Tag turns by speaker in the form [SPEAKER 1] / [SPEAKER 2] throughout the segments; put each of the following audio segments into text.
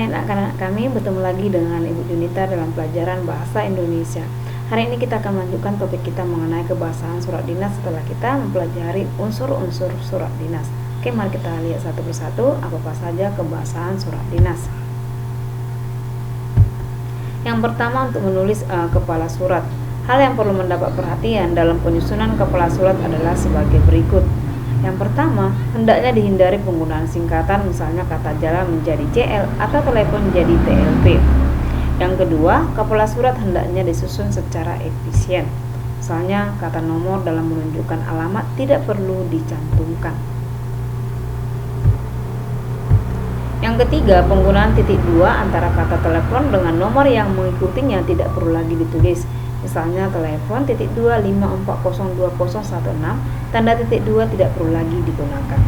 [SPEAKER 1] Hai anak-anak kami, bertemu lagi dengan Ibu Junita dalam pelajaran Bahasa Indonesia. Hari ini kita akan melanjutkan topik kita mengenai kebahasaan surat dinas setelah kita mempelajari unsur-unsur surat dinas. Oke, mari kita lihat satu persatu apa saja kebahasaan surat dinas. Yang pertama, untuk menulis kepala surat. Hal yang perlu mendapat perhatian dalam penyusunan kepala surat adalah sebagai berikut. Yang pertama, hendaknya dihindari penggunaan singkatan, misalnya kata jalan menjadi CL atau telepon menjadi TLP. Yang kedua, kepala surat hendaknya disusun secara efisien. Misalnya, kata nomor dalam menunjukkan alamat tidak perlu dicantumkan. Yang ketiga, penggunaan titik dua antara kata telepon dengan nomor yang mengikutinya tidak perlu lagi ditulis. Misalnya telepon titik 254020016, tanda titik 2 tidak perlu lagi digunakan.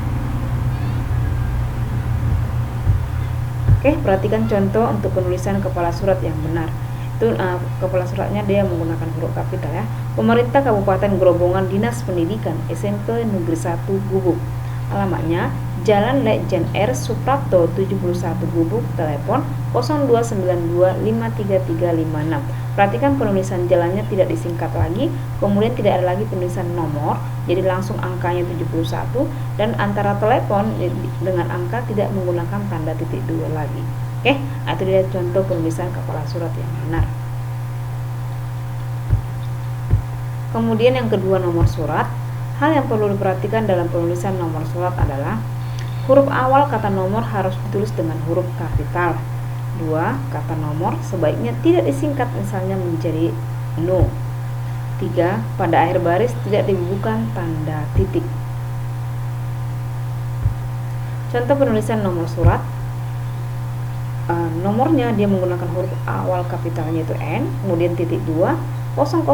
[SPEAKER 1] Oke, perhatikan contoh untuk penulisan kepala surat yang benar. Itu kepala suratnya dia menggunakan huruf kapital ya. Pemerintah Kabupaten Grobogan Dinas Pendidikan SMP Negeri 1 Gubuk. Alamatnya Jalan Lejen R Suprapto 71 Gubuk, telepon 0292533356. Perhatikan penulisan jalannya tidak disingkat lagi, kemudian tidak ada lagi penulisan nomor, jadi langsung angkanya 71, dan antara telepon dengan angka tidak menggunakan tanda titik 2 lagi. Oke, itu dia contoh penulisan kepala surat yang benar. Kemudian yang kedua, nomor surat. Hal yang perlu diperhatikan dalam penulisan nomor surat adalah huruf awal kata nomor harus ditulis dengan huruf kapital. 2. Kata nomor sebaiknya tidak disingkat, misalnya menjadi no. 3. Pada akhir baris tidak dibubuhkan tanda titik. Contoh penulisan nomor surat. Nomornya dia menggunakan huruf awal kapitalnya itu N, kemudian titik 2, 001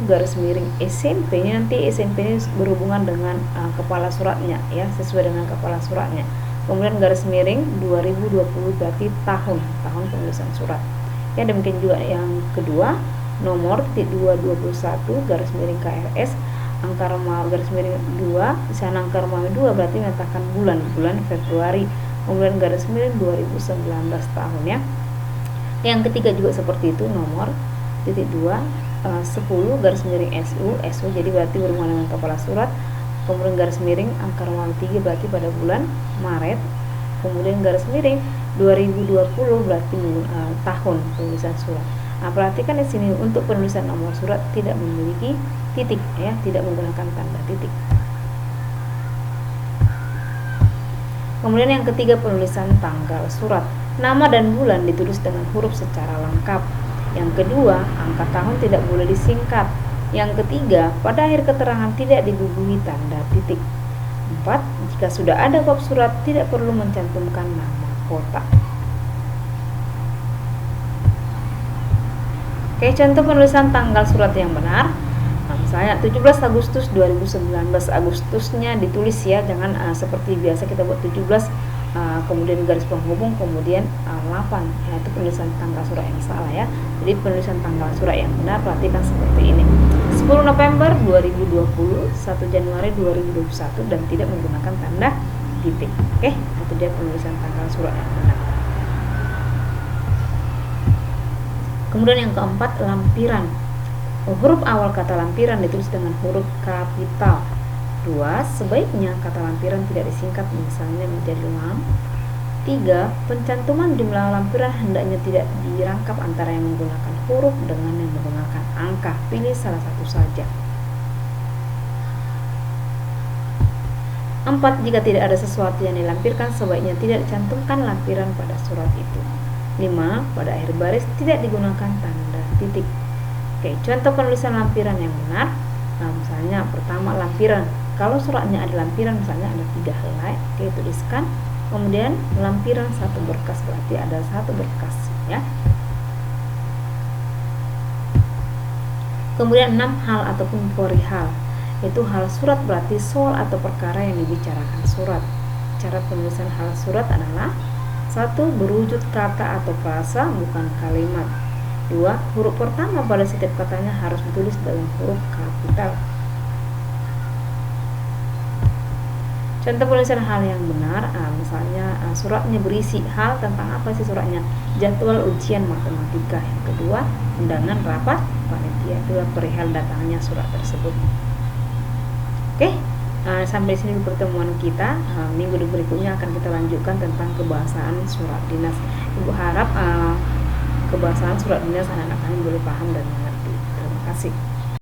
[SPEAKER 1] garis miring SMP. Ini nanti SMP ini berhubungan dengan kepala suratnya ya, sesuai dengan kepala suratnya. Kemudian garis miring 2020 berarti tahun penulisan surat. Ya, demikian juga yang kedua, nomor titik 221 garis miring KRS angka Romawi garis miring 2, di sana angka Romawi 2 berarti menyatakan bulan Februari. Kemudian garis miring 2019 tahun ya. Yang ketiga juga seperti itu, nomor titik 2 10 garis miring SU jadi berarti berhubungan dengan kepala surat. Kemudian garis miring angka Romawi 3 berarti pada bulan Maret. Kemudian garis miring 2020 berarti tahun penulisan surat. Nah, perhatikan di sini untuk penulisan nomor surat tidak memiliki titik ya, tidak menggunakan tanda titik. Kemudian yang ketiga, penulisan tanggal surat. Nama dan bulan ditulis dengan huruf secara lengkap. Yang kedua, angka tahun tidak boleh disingkat. Yang ketiga, pada akhir keterangan tidak dibubuhi tanda titik. 4. Jika sudah ada bab surat, tidak perlu mencantumkan nama kota. Oke, contoh penulisan tanggal surat yang benar. Nah, misalnya 17 Agustus 2019, Agustusnya ditulis ya, jangan seperti biasa kita buat 17 kemudian garis penghubung kemudian 8. Nah, itu penulisan tanggal surat yang salah ya. Jadi penulisan tanggal surat yang benar perhatikan seperti ini. 10 November 2020, 1 Januari 2021 dan tidak menggunakan tanda titik. Oke, itu dia penulisan tanggal surat yang benar. Kemudian yang keempat, lampiran. Huruf awal kata lampiran ditulis dengan huruf kapital. 2. Sebaiknya kata lampiran tidak disingkat, misalnya menjadi lam. 3. Pencantuman jumlah lampiran hendaknya tidak dirangkap antara yang menggunakan huruf dengan yang menggunakan angka. Pilih salah satu saja. 4. Jika tidak ada sesuatu yang dilampirkan, sebaiknya tidak dicantumkan lampiran pada surat itu. 5. Pada akhir baris tidak digunakan tanda titik. Oke, contoh penulisan lampiran yang benar. Nah, misalnya pertama, lampiran. Kalau suratnya ada lampiran, misalnya ada 3 helai, oke, tuliskan. Kemudian lampiran 1 berkas, berarti ada 1 berkas ya. Kemudian 6, hal ataupun perihal. Itu hal surat berarti soal atau perkara yang dibicarakan surat. Cara penulisan hal surat adalah 1. Berwujud kata atau frasa, bukan kalimat. 2. Huruf pertama pada setiap katanya harus ditulis dalam huruf kapital. Contoh penulisan hal yang benar, misalnya suratnya berisi hal tentang apa sih suratnya? Jadwal ujian matematika. Yang kedua, undangan rapat panitia. Itu perihal datangnya surat tersebut. Oke, sampai sini pertemuan kita. Minggu berikutnya akan kita lanjutkan tentang kebahasaan surat dinas. Ibu harap kebahasaan surat dinas anak-anak kalian boleh paham dan mengerti. Terima kasih.